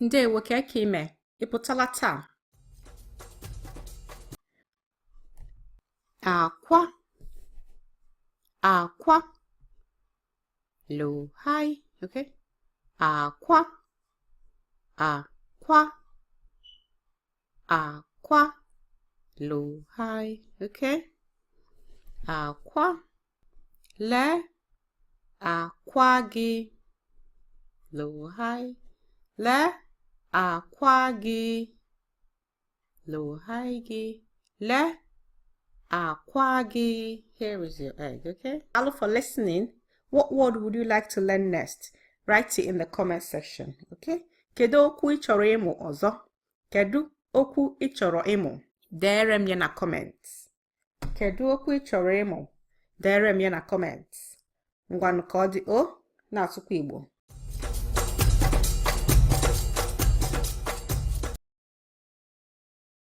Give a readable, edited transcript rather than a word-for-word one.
Ndewo ka ime ịpụtala taa. Akwa akwa lo hi, okay? Akwa akwa akwa lo hi, okay? Akwa le akwa gị lo hi, le akwa gị lo hi gị le akwa gị. Here is your egg, okay? Hello for listening. What word would you like to learn next? Write it in the comment section, okay? Kedu okwu ị chọrọ ịmụ ọzọ? Kedu okwu ị chọrọ ịmụ? Dere m ya na comments. Kedu okwu ị chọrọ ịmụ? Dere m ya na comments. Ngwanụ ka ọ dị o na-asụkwa Igbo.